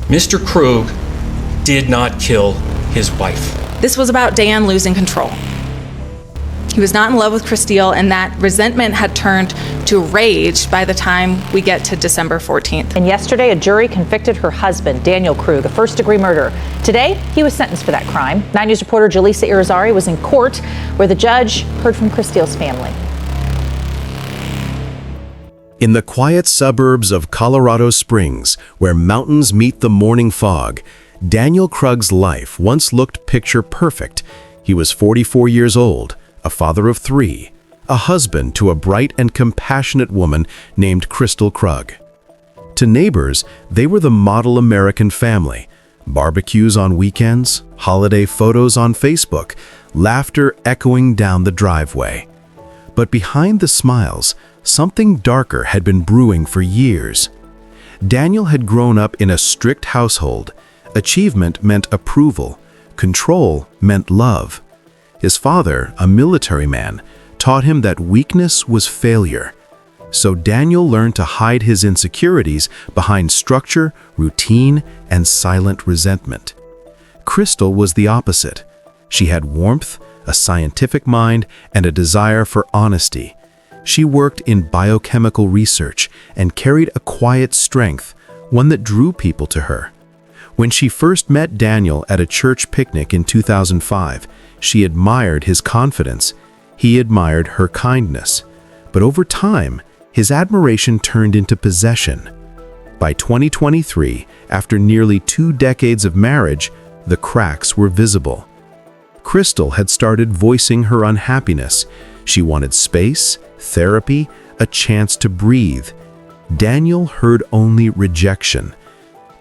Mr. Krug did not kill his wife. This was about Dan losing control. He was not in love with Christine, and that resentment had turned to rage by the time we get to December 14th. And yesterday, a jury convicted her husband, Daniel Krug, of first-degree murder. Today, he was sentenced for that crime. 9 News reporter Jaleesa Irizarry was in court where the judge heard from Christine's family. In the quiet suburbs of Colorado Springs, where mountains meet the morning fog, Daniel Krug's life once looked picture perfect. He was 44 years old, a father of 3, a husband to a bright and compassionate woman named Crystal Krug. To neighbors, they were the model American family. Barbecues on weekends, holiday photos on Facebook, laughter echoing down the driveway. But behind the smiles, something darker had been brewing for years. Daniel had grown up in a strict household. Achievement meant approval. Control meant love. His father, a military man, taught him that weakness was failure. So Daniel learned to hide his insecurities behind structure, routine, and silent resentment. Crystal was the opposite. She had warmth, a scientific mind, and a desire for honesty. She worked in biochemical research and carried a quiet strength, one that drew people to her. When she first met Daniel at a church picnic in 2005, she admired his confidence. He admired her kindness. But over time, his admiration turned into possession. By 2023, after nearly 2 decades of marriage, the cracks were visible. Crystal had started voicing her unhappiness. She wanted space, therapy, a chance to breathe. Daniel heard only rejection,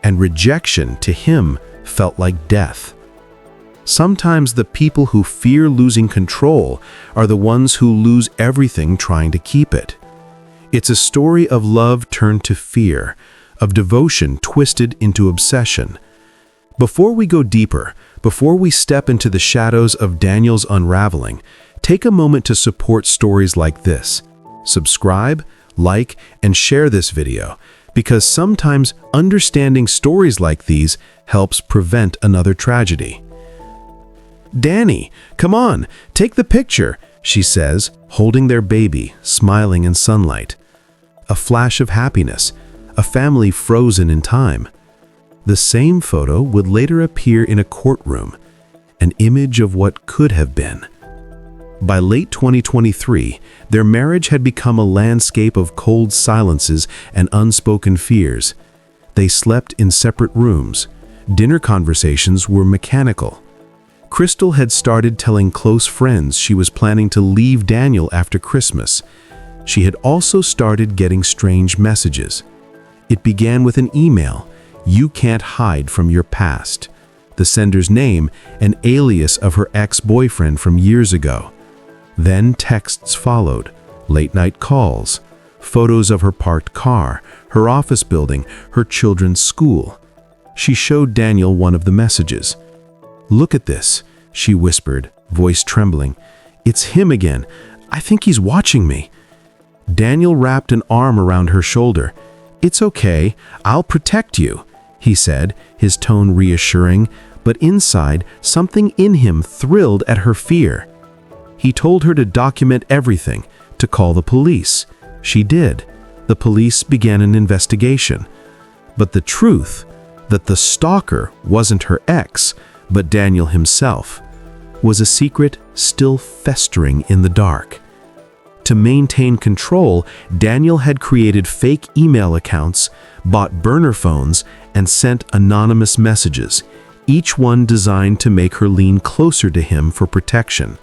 and rejection to him felt like death. Sometimes the people who fear losing control are the ones who lose everything trying to keep it. It's a story of love turned to fear, of devotion twisted into obsession. Before we go deeper, before we step into the shadows of Daniel's unraveling, take a moment to support stories like this. Subscribe, like, and share this video, because sometimes understanding stories like these helps prevent another tragedy. "Danny, come on, take the picture," she says, holding their baby, smiling in sunlight. A flash of happiness, a family frozen in time. The same photo would later appear in a courtroom, an image of what could have been. By late 2023, their marriage had become a landscape of cold silences and unspoken fears. They slept in separate rooms. Dinner conversations were mechanical. Crystal had started telling close friends she was planning to leave Daniel after Christmas. She had also started getting strange messages. It began with an email, "You can't hide from your past." The sender's name, an alias of her ex-boyfriend from years ago. Then texts followed, late-night calls, photos of her parked car, her office building, her children's school. She showed Daniel one of the messages. "Look at this," she whispered, voice trembling. "It's him again. I think he's watching me." Daniel wrapped an arm around her shoulder. "It's okay. I'll protect you," he said, his tone reassuring, but inside, something in him thrilled at her fear. He told her to document everything, to call the police. She did. The police began an investigation. But the truth, that the stalker wasn't her ex, but Daniel himself, was a secret still festering in the dark. To maintain control, Daniel had created fake email accounts, bought burner phones, and sent anonymous messages, each one designed to make her lean closer to him for protection.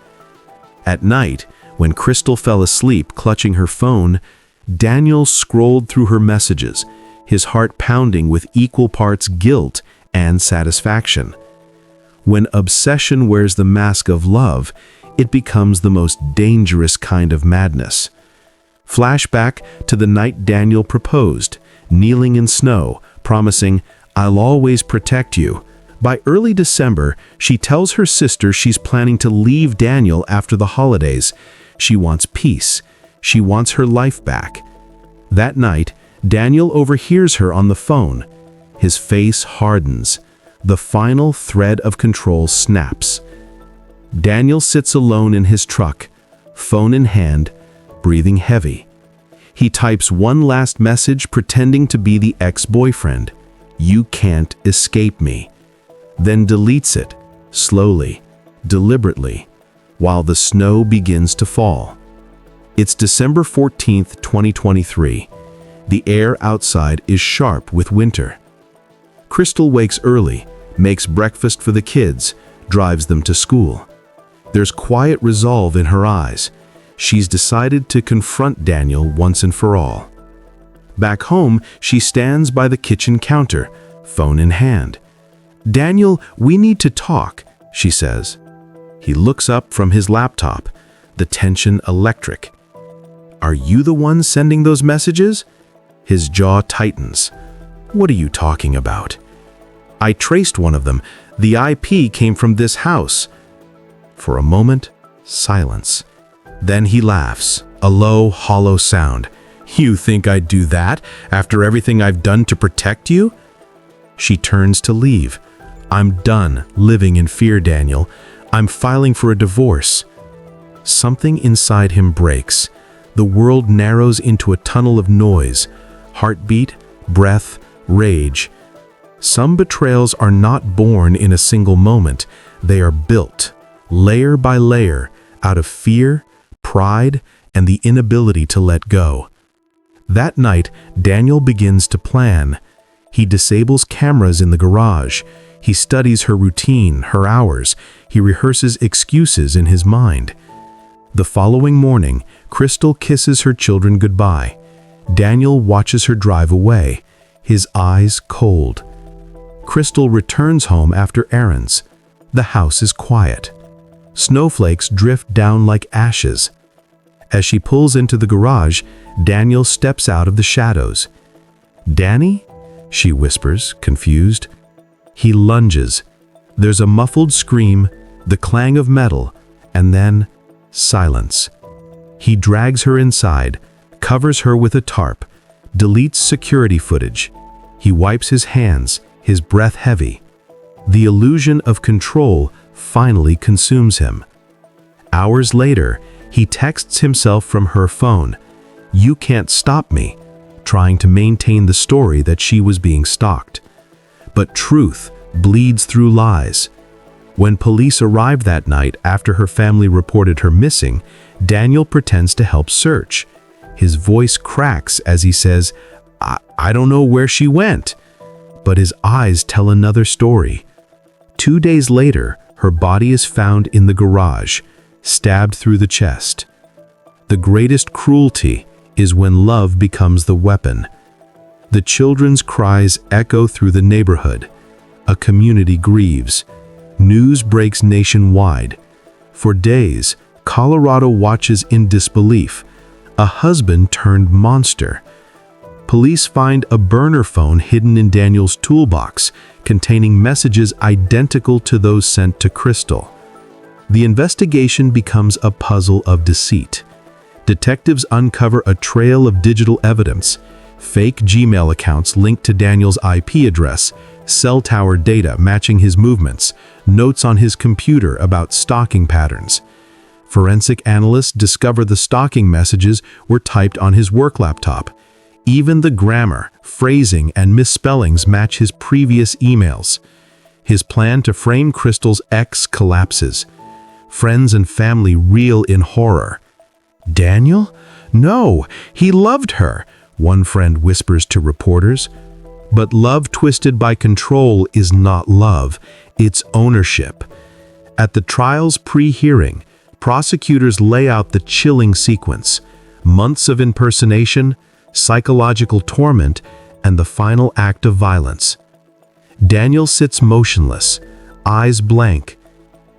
At night, when Crystal fell asleep clutching her phone, Daniel scrolled through her messages, his heart pounding with equal parts guilt and satisfaction. When obsession wears the mask of love, it becomes the most dangerous kind of madness. Flashback to the night Daniel proposed, kneeling in snow, promising, "I'll always protect you." By early December, she tells her sister she's planning to leave Daniel after the holidays. She wants peace. She wants her life back. That night, Daniel overhears her on the phone. His face hardens. The final thread of control snaps. Daniel sits alone in his truck, phone in hand, breathing heavy. He types one last message pretending to be the ex-boyfriend. "You can't escape me." Then deletes it, slowly, deliberately, while the snow begins to fall. It's December 14th, 2023. The air outside is sharp with winter. Crystal wakes early, makes breakfast for the kids, drives them to school. There's quiet resolve in her eyes. She's decided to confront Daniel once and for all. Back home, she stands by the kitchen counter, phone in hand. "Daniel, we need to talk," she says. He looks up from his laptop, the tension electric. "Are you the one sending those messages?" His jaw tightens. "What are you talking about?" "I traced one of them. The IP came from this house." For a moment, silence. Then he laughs, a low, hollow sound. "You think I'd do that after everything I've done to protect you?" She turns to leave. "I'm done living in fear, Daniel. I'm filing for a divorce." Something inside him breaks. The world narrows into a tunnel of noise, heartbeat, breath, rage. Some betrayals are not born in a single moment. They are built, layer by layer, out of fear, pride, and the inability to let go. That night, Daniel begins to plan. He disables cameras in the garage. He studies her routine, her hours. He rehearses excuses in his mind. The following morning, Crystal kisses her children goodbye. Daniel watches her drive away, his eyes cold. Crystal returns home after errands. The house is quiet. Snowflakes drift down like ashes. As she pulls into the garage, Daniel steps out of the shadows. "Danny?" she whispers, confused. He lunges. There's a muffled scream, the clang of metal, and then silence. He drags her inside, covers her with a tarp, deletes security footage. He wipes his hands, his breath heavy. The illusion of control finally consumes him. Hours later, he texts himself from her phone, "You can't stop me," trying to maintain the story that she was being stalked. But truth bleeds through lies. When police arrived that night after her family reported her missing, Daniel pretends to help search. His voice cracks as he says, I don't know where she went." But his eyes tell another story. 2 days later, her body is found in the garage, stabbed through the chest. The greatest cruelty is when love becomes the weapon. The children's cries echo through the neighborhood. A community grieves. News breaks nationwide. For days, Colorado watches in disbelief. A husband turned monster. Police find a burner phone hidden in Daniel's toolbox, containing messages identical to those sent to Crystal. The investigation becomes a puzzle of deceit. Detectives uncover a trail of digital evidence, fake Gmail accounts linked to Daniel's IP address, cell tower data matching his movements, notes on his computer about stalking patterns. Forensic analysts discover the stalking messages were typed on his work laptop. Even the grammar, phrasing, and misspellings match his previous emails. His plan to frame Crystal's ex collapses. Friends and family reel in horror. "Daniel? No, he loved her," one friend whispers to reporters. But love twisted by control is not love, it's ownership. At the trial's pre-hearing, prosecutors lay out the chilling sequence: months of impersonation, psychological torment, and the final act of violence. Daniel sits motionless, eyes blank.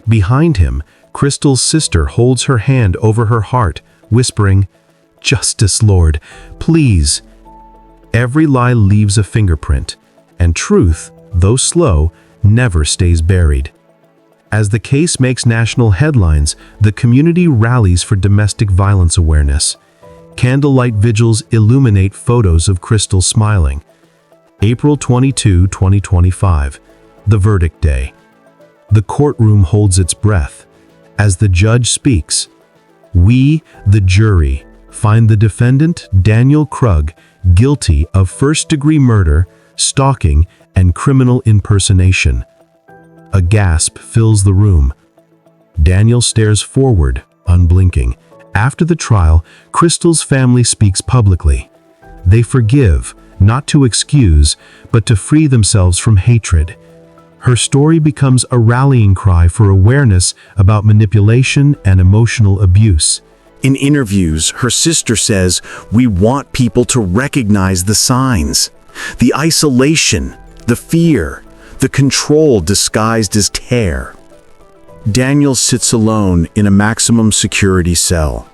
Behind him, Crystal's sister holds her hand over her heart, whispering, "Justice, Lord, please." Every lie leaves a fingerprint, and truth, though slow, never stays buried. As the case makes national headlines, the community rallies for domestic violence awareness. Candlelight vigils illuminate photos of Crystal smiling. April 22, 2025, the verdict day. The courtroom holds its breath. As the judge speaks, we, the jury, find the defendant, Daniel Krug, guilty of first-degree murder, stalking, and criminal impersonation. A gasp fills the room. Daniel stares forward, unblinking. After the trial, Crystal's family speaks publicly. They forgive, not to excuse, but to free themselves from hatred. Her story becomes a rallying cry for awareness about manipulation and emotional abuse. In interviews, her sister says, "We want people to recognize the signs. The isolation, the fear, the control disguised as care." Daniel sits alone in a maximum security cell.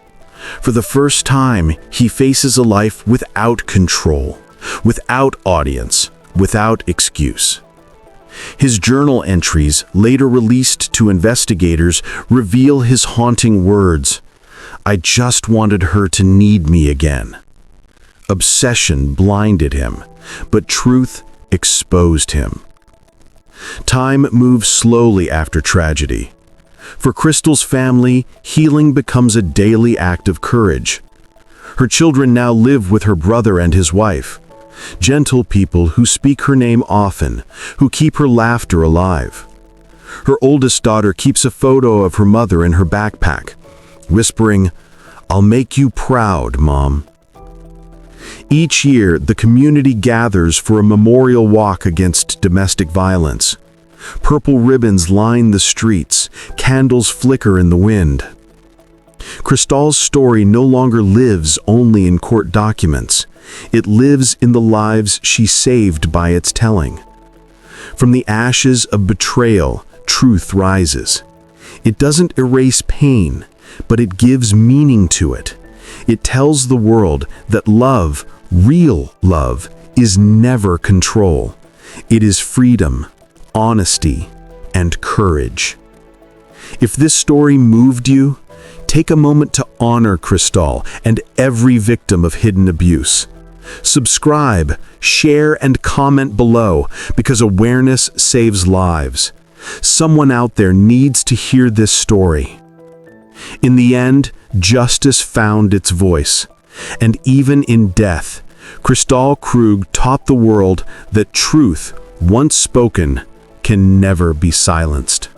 For the first time, he faces a life without control, without audience, without excuse. His journal entries, later released to investigators, reveal his haunting words. "I just wanted her to need me again." Obsession blinded him, but truth exposed him. Time moves slowly after tragedy. For Crystal's family, healing becomes a daily act of courage. Her children now live with her brother and his wife, gentle people who speak her name often, who keep her laughter alive. Her oldest daughter keeps a photo of her mother in her backpack, whispering, "I'll make you proud, Mom." Each year, the community gathers for a memorial walk against domestic violence. Purple ribbons line the streets, candles flicker in the wind. Crystal's story no longer lives only in court documents. It lives in the lives she saved by its telling. From the ashes of betrayal, truth rises. It doesn't erase pain, but it gives meaning to it. It tells the world that love, real love, is never control. It is freedom, honesty, and courage. If this story moved you, take a moment to honor Crystal and every victim of hidden abuse. Subscribe, share, and comment below, because awareness saves lives. Someone out there needs to hear this story. In the end, justice found its voice, and even in death, Daniel Krug taught the world that truth, once spoken, can never be silenced.